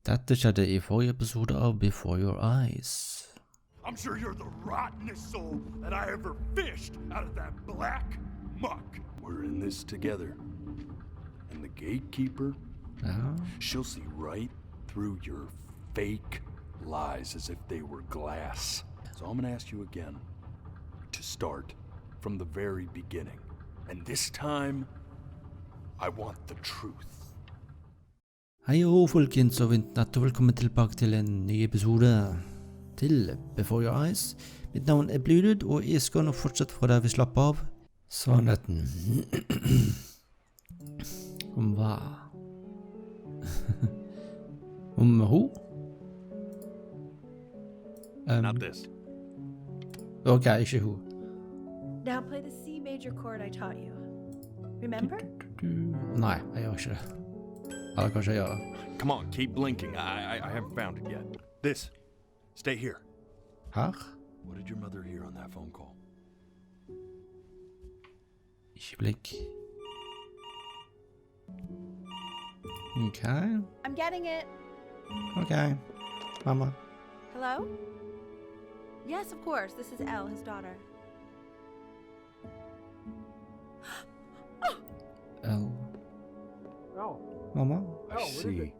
Dette skjedde i forrige episode av Before Your Eyes. I'm sure you're the rottenest soul that I ever fished out of that black muck. We're in this together. And the gatekeeper, she'll see right through your fake lies as if they were glass. So I'm gonna ask you again to start from the very beginning. And this time, I want the truth. Hei og folkens og vintnatt og velkommen tilbake til en ny episode til Before Your Eyes. Mitt navn er Bluedude og jeg skal nå fortsette fra der vi slapp av. Sannheten. Om hva? Om ho? Not this. Ok, ikke ho. Now play the C major chord I taught you. Remember? Nei, jeg gjør ikke det. Eller kanskje jeg gjør det. Come on, keep blinking. I haven't found it yet. This. Stay here. Her? What did your mother hear on that phone call? Ikke blink. Ok. I'm getting it. Ok. Mamma. Hello? Yes, of course. This is Elle, his daughter. Elle. Oh. Mamma? I see.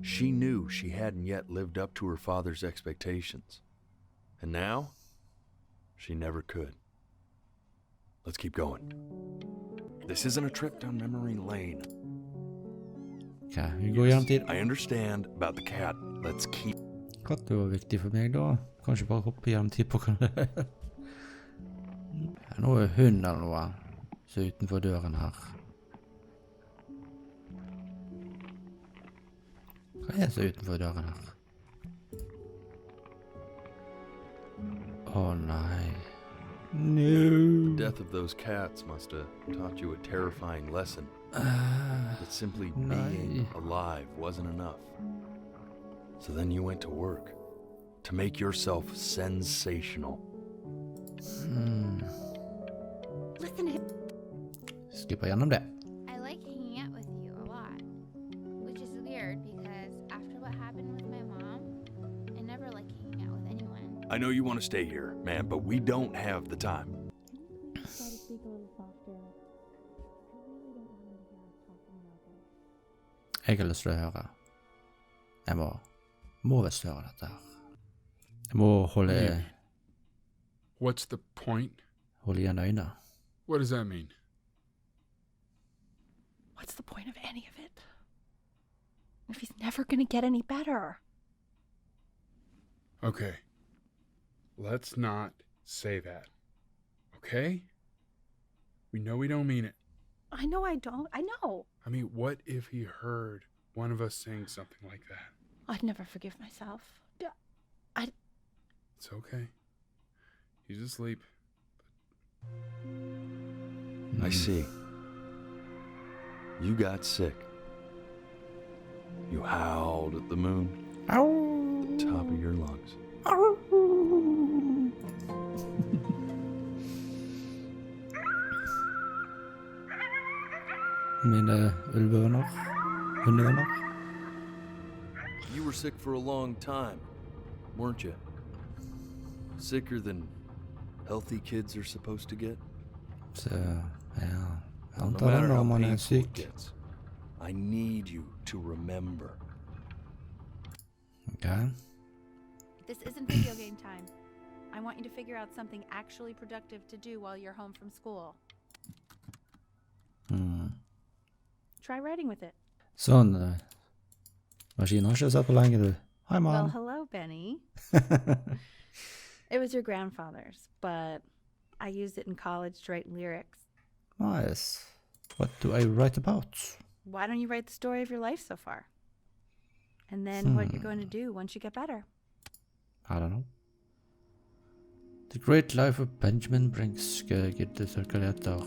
She knew she hadn't yet lived up to her father's expectations. And now, she never could. Let's keep going. This isn't a trip down memory lane. Ok, vi går gjennom tid. I understand about the cat. Let's keep... Katt var viktig for meg da. Kanskje bare hoppe gjennom tid på hva det er. Nå er hund eller noe. Så utenfor døren her. Hva er det så utenfor døren her? Åh nei. No. The death of those cats must have taught you a terrifying lesson. That simply being alive wasn't enough. So then you went to work to make yourself sensational. Listen to him. Skipper gjennom det. I like hanging out with you a lot, which is weird because after what happened with my mom, I never like hanging out with anyone. I know you want to stay here, man, but we don't have the time. Try to speak a little softer. I really don't want to hear us talking about this. Jeg har lyst til å høre. Jeg må visst høre dette her. Jeg må holde What's the point? igjen øynene. What does that mean? What's the point of any of it? If he's never gonna get any better. Okay. Let's not say that. Okay? We know we don't mean it. I know I don't. I know. I mean, what if he heard one of us saying something like that? I'd never forgive myself. It's okay. He's asleep. I see. You got sick. You howled at the moon. At the top of your lungs. Mine ulveøner. Hundeøner. You were sick for a long time, weren't you? Sicker than healthy kids are supposed to get? Så, ja. Jeg No antar matter det når how man er painful it syk. gets, I need you to remember. Ok. This isn't video game time. I want you to figure out something actually productive to do while you're home from school. Try writing with it. Sånn. Maskinen har ikke sett på lenge, du. Hei, Well, mann. hello, Benny. It was your grandfather's, but I used it in college to write lyrics. Nice. What do I write about? Why don't you write the story of your life so far? And then what you're going to do once you get better. I don't know. The Great Life of Benjamin Brinks skal jeg gidde hva det heter.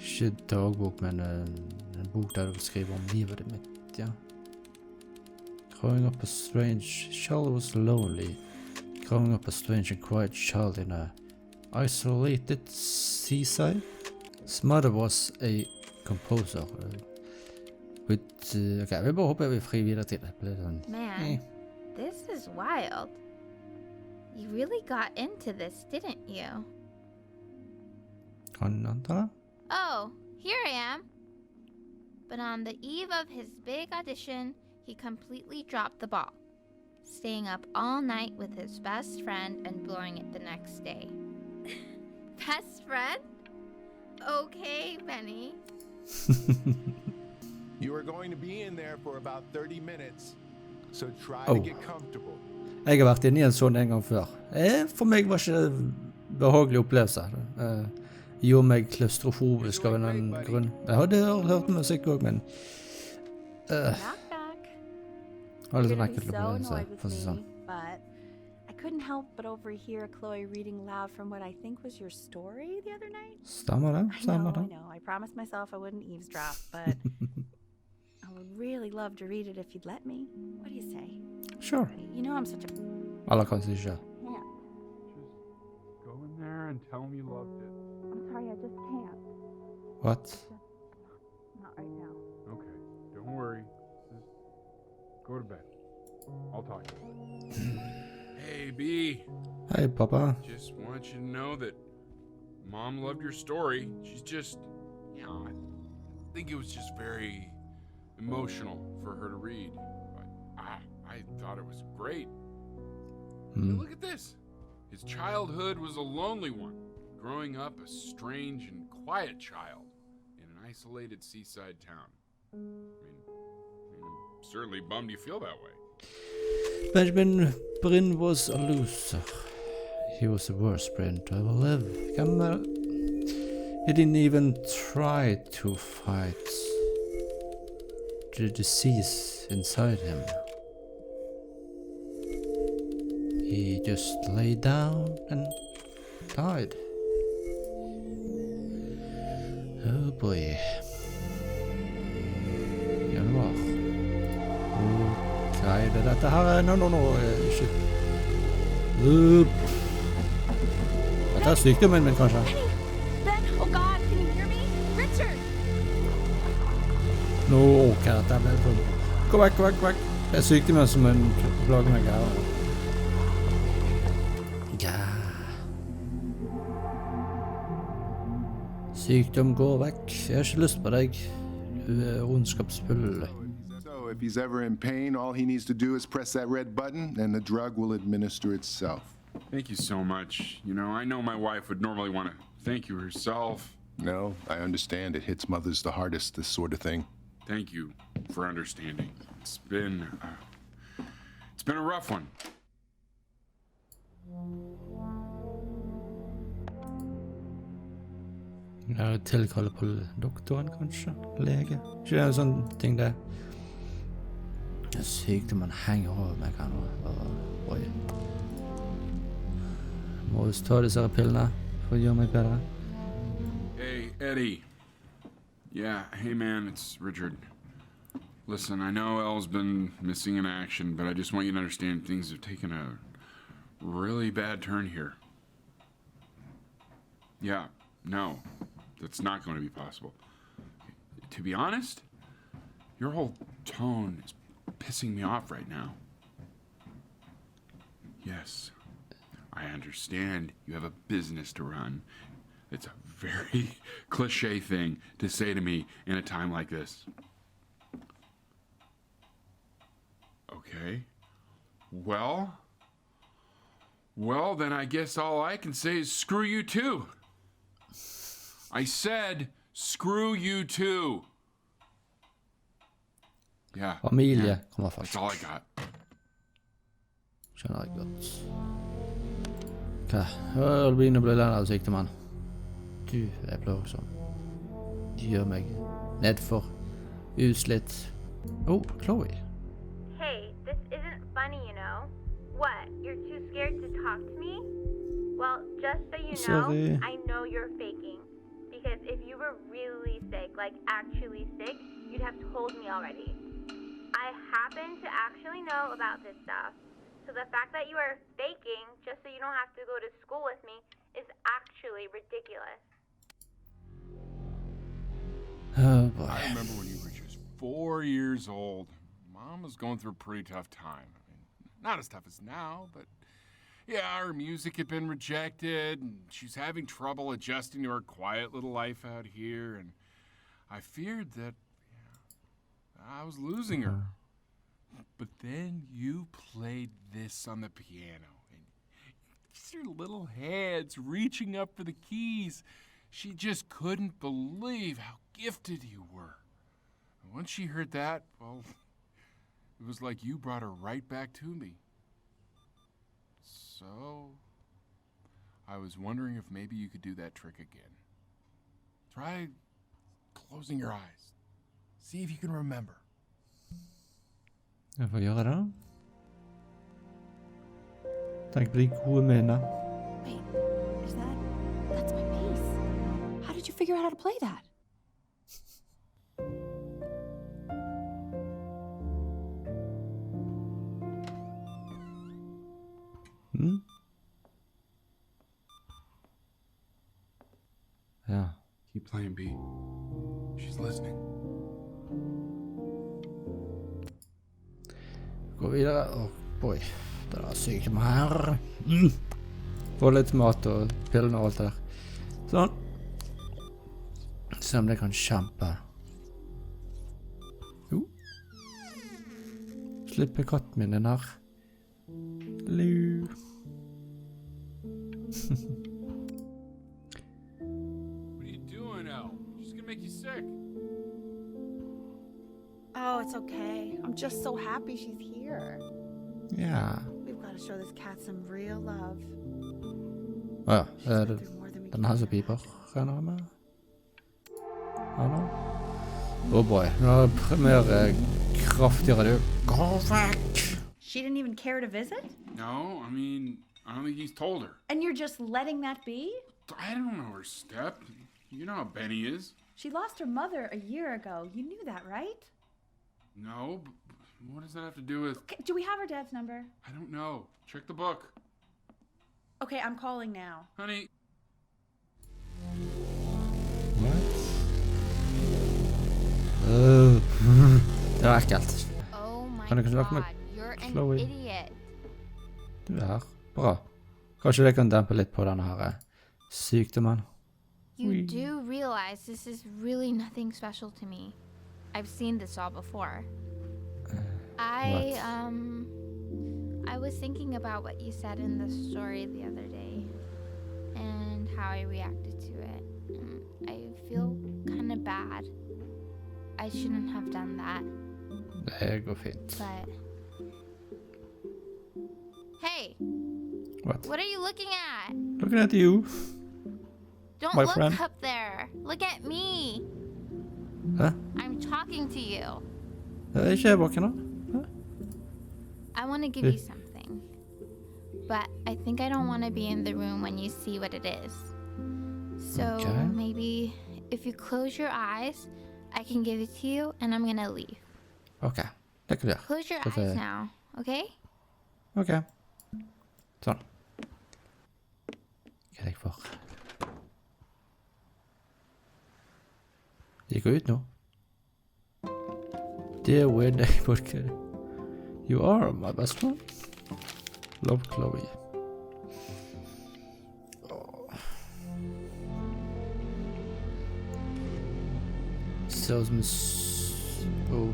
Ikke dagbok, men en bok der du skriver om livet mitt, ja. Growing up a strange child was lonely. Growing up a strange and quiet child in a isolated seaside. His mother was a composer. But, okay, vi bare hopper vi fri videre til det. Blir sånn. Man, this is wild. You really got into this, didn't you? Kan anta? Oh, here I am. But on the eve of his big audition, he completely dropped the ball, staying up all night with his best friend and blowing it the next day. Best friend? Okay, Benny. You are going to be in there for about 30 minutes, so try Oh. to get comfortable. Jeg har vært inne i en sånn en gang før. For meg var ikke det behagelig opplevelse. Gjorde meg klaustrofobisk av en annen grunn. Jeg hadde hørt musikk også, men Knock, knock. det var litt You're sånn gonna be ekkelt so opplevelse, annoyed with for å si det sånn. me, but I couldn't help but overhear Chloe reading loud from what I think was your story the other night. Stemmer det, stemmer I det. know. I promised myself I wouldn't eavesdrop, but I would really love to read it if you'd let me. What do you say? Sure. You know I'm such a... Eller kanskje ikke. Yeah. Just go in there and tell him you loved it. I'm sorry, I just can't. What? Not right now. Okay, don't worry. Just go to bed. I'll talk to you. Hey, B. Hei, pappa. Just want you to know that Mom loved your story. She's just, you know, I think it was just very emotional for her to read. But I thought it was great. I mean, look at this. His childhood was a lonely one, growing up a strange and quiet child in an isolated seaside town. I mean, I'm certainly bummed you feel that way. Benjamin Bryn was a loser. He was the worst Bryn to ever live. He didn't even try to fight the disease inside him. He just lay down and died. Oh boy. Ja, det var. Nei, dette her er... No, shit. Dette er sykdommen min, kanskje. Ben, oh God, can you hear me? Richard! Nå, ok, dette ble sånn. Gå vekk. Det er sykdommen som plager meg her. Ja. Sykdom går vekk. Jeg har ikke lyst på deg. Du er ondskapsfull. So if he's ever in pain, all he needs to do is press that red button and the drug will administer itself. Thank you so much. You know, I know my wife would normally want to thank you herself. No, I understand. It hits mothers the hardest, this sort of thing. Thank you for understanding. It's been a rough one. Ja, tilkalle på doktoren, kanskje? Lege? Ikke det en sånn ting det? Sykdommen henger over meg her nå. Oi. Må vi ta disse her pillene for å gjøre meg bedre? Hey, Eddie. Yeah, hey man, it's Richard. Listen, I know Elle's been missing in action, but I just want you to understand things have taken a really bad turn here. Yeah, no, that's not going to be possible. To be honest, your whole tone is pissing me off right now. Yes, I understand you have a business to run. It's a very cliche thing to say to me in a time like this. Okay. Well, then I guess all I can say is screw you too. I said screw you too. Yeah. Familie kommer That's først. all I got. Skjønner jeg godt. Det begynner å bli den av sykdommen. Du er plagsom. Du gjør meg nedfor. Utslitt. Oh, Chloe. Hey, this isn't funny, you know. What? You're too scared to talk to me? Well, just so you Sorry. know, I know you're faking. Because if you were really sick, like actually sick, you'd have told me already. I happen to actually know about this stuff. So the fact that you are faking just so you don't have to go to school with me is actually ridiculous. Oh boy. I remember when you were just 4 years old. Mom was going through a pretty tough time. I mean, not as tough as now, but yeah, her music had been rejected, and she's having trouble adjusting to her quiet little life out here, and I feared that I was losing her. But then you played this on the piano, and just your little hands reaching up for the keys. She just couldn't believe how gifted you were. And once she heard that, well, it was like you brought her right back to me. So, I was wondering if maybe you could do that trick again. Try closing your eyes. See if you can remember. Jeg får gjøre det. Tenk på de gode minnene. Wait, that's my bass. How did you figure out how to play that? Ja. Keep playing, B. She's listening. Gå videre. Åh, boy. Det er sykdom her. Få litt mat og pillene og alt det der. Sånn. Se om det kan kjempe. Jo. Slippe katten min inn her. Lu. What are you doing, Elle? She's gonna make you sick. Oh, it's okay. I'm just so happy she's here. Ja. We've got to show this cat some real love. Ja, She's er been det through more than we den can her som imagine. piper? Regner jeg med? Hallo? Oh boy, nå mer kraftigere du. Gå vekk! She didn't even care to visit? No, I mean, I don't think he's told her. And you're just letting that be? I don't know her step. You know how Benny is. She lost her mother a year ago. You knew that, right? No, but what does that have to do with... Okay, do we have her dad's number? I don't know. Check the book. Okay, I'm calling now. Honey. Det er ekkelt. Oh my Kan du ikke snakke med god, you're an Chloe? idiot. Du er her. Bra. Kanskje det kan dempe litt på denne her sykdommen. You Oui. do realize this is really nothing special to me. I've seen this all before. I was thinking about what you said in the story the other day and how I reacted to it. I feel kind of bad. I shouldn't have done that, Det går fint. but... Hey, What? are you looking at? Looking at you. Don't My look friend. up there. Look at me. Hæ? I'm talking to you. Jeg er ikke her bakken da. Hæ? I want to give you something, but I think I don't want to be in the room when you see what it is. So Okay. maybe if you close your eyes, I can give it to you and I'm gonna leave. Ok, det kan du gjøre. Close your Okay. eyes now, okay? Ok. Sånn. Hva er det jeg får? Det går ut nå. Dear Wednesday podcast. You are my best friend. Love, Chloe. Ser ut som en oh,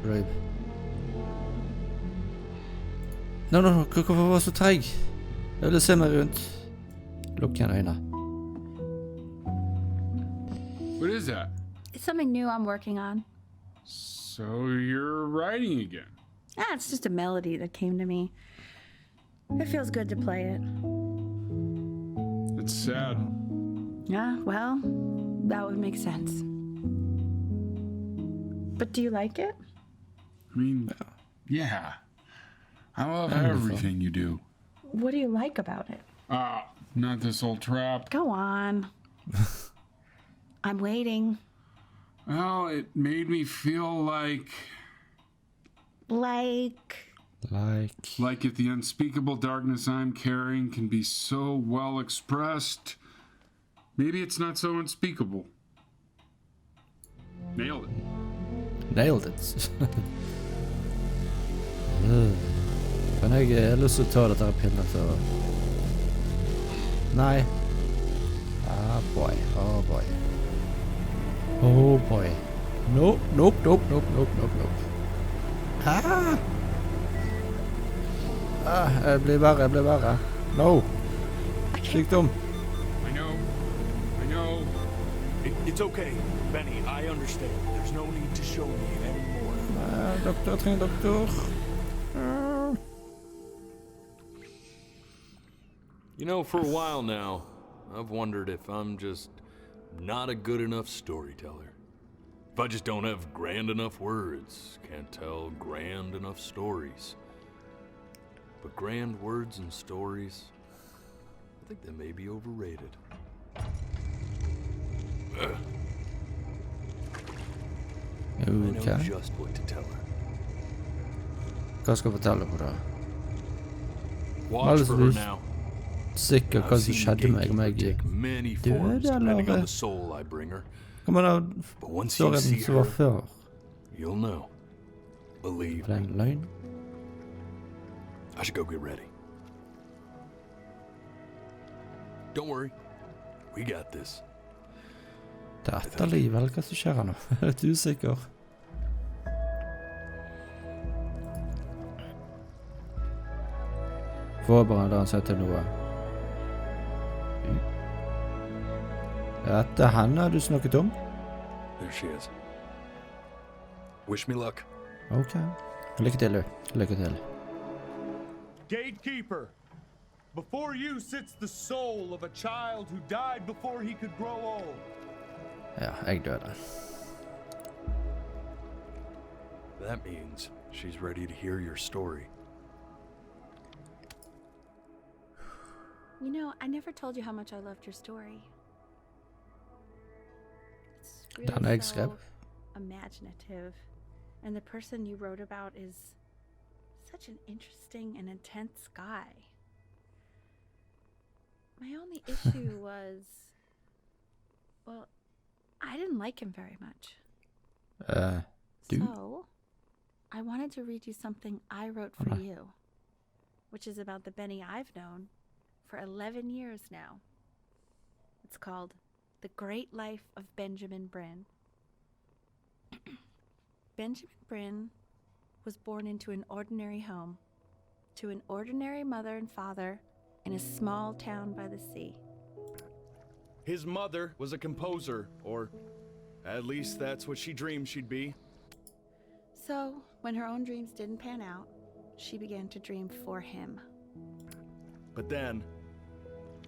brave. No, hvorfor var jeg så treg? Jeg ville se meg rundt. Lukk igjen øynene. What is that? It's something new I'm working on. So you're writing again. Ah, it's just a melody that came to me. It feels good to play it. It's sad. Yeah, well, that would make sense. But do you like it? I mean, yeah. I love Wonderful. everything you do. What do you like about it? Not this old trap. Go on. I'm waiting. Well, it made me feel like if the unspeakable darkness I'm carrying can be so well expressed, maybe it's not so unspeakable. Nailed it. Nailed it. Men jeg har lyst til å ta dette her pinnet, så... Nei. Ah, boy. Oh, boy. Oh, boy. Nope. Ah! Jeg blir verre. No! Sykdom. I know. It's okay, Benny. I understand. There's no need to show me anymore. Doktor, jeg trenger doktor. You know, for a while now, I've wondered if I'm just not a good enough storyteller. If I just don't have grand enough words, can't tell grand enough stories. But grand words and stories, I think they may be overrated. I know just what to tell her. Hva skal jeg fortelle på det? Watch for her now. Sikker hva som skjedde meg om jeg døde, eller hva med den storyen som var før? For det en løgn? I should go get ready. Don't worry. We got this. Det livet, eller hva som skjer her nå? Jeg er litt usikker. Forbered han seg til noe. Dette henne du snakket om? There she is. Wish me luck. Ok. Lykke til, du. Lykke til. Gatekeeper, before you sits the soul of a child who died before he could grow old. Ja, jeg døde. That means she's ready to hear your story. You know, I never told you how much I loved your story. It's really so imaginative. And the person you wrote about is such an interesting and intense guy. My only issue was, well, I didn't like him very much. So, I wanted to read you something I wrote for you, which is about the Benny I've known for 11 years now. It's called The Great Life of Benjamin Bryn. Benjamin Bryn was born into an ordinary home, to an ordinary mother and father in a small town by the sea. His mother was a composer, or at least that's what she dreamed she'd be. So, when her own dreams didn't pan out, she began to dream for him. But then,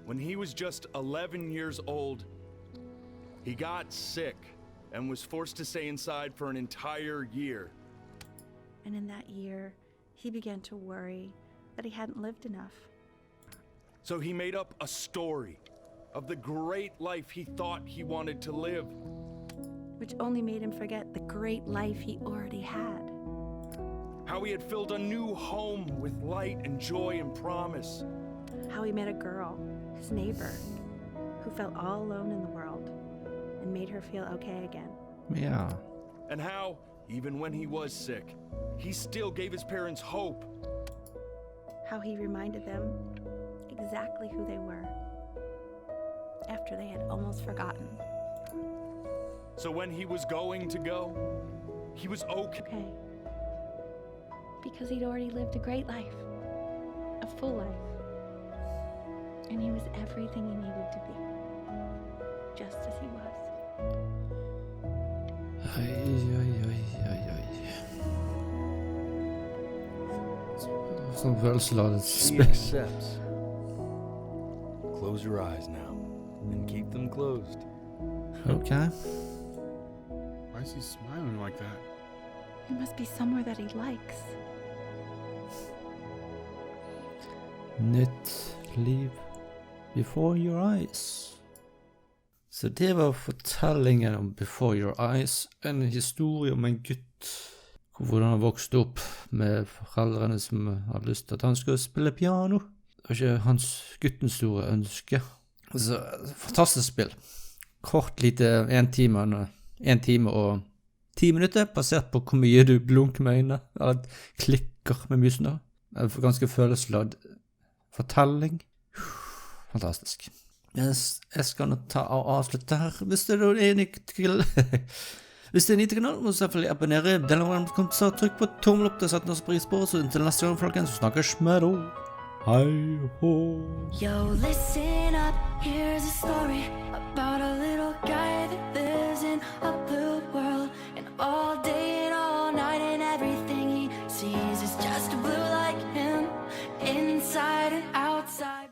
when he was just 11 years old, he got sick and was forced to stay inside for an entire year. And in that year, he began to worry that he hadn't lived enough. So he made up a story of the great life he thought he wanted to live. Which only made him forget the great life he already had. How he had filled a new home with light and joy and promise. How he met a girl, his neighbor, who felt all alone in the world and made her feel okay again. Yeah. And how, even when he was sick, he still gave his parents hope. How he reminded them exactly who they were after they had almost forgotten. So when he was going to go, he was okay. Because he'd already lived a great life, a full life. And he was everything he needed to be, just as he was. Som følelsesladet spill. He accepts. Close your eyes now, and keep them closed. Okay. Why is he smiling like that? It must be somewhere that he likes. Nytt liv before your eyes. Så det var fortellingen om Before Your Eyes, en historie om en gutt, hvordan han vokste opp med foreldrene som hadde lyst til at han skulle spille piano. Det var ikke hans guttens store ønske. Så, fantastisk spill. Kort, lite, 1 time og 10 minutter, basert på hvor mye du blunker med øynene, eller klikker med musen da. Ganske følelsesladd fortelling. Fantastisk. Jeg skal nå ta og avslutte her. Hvis det er ny til Hvis det er ny til kanalen, må du selvfølgelig abonnere. Så trykk på tommel opp til å sette oss pris på. Så inntil neste gang, folkens, så snakkes med da. Hei ho. Yo, listen up, here's a story about a little guy that lives in a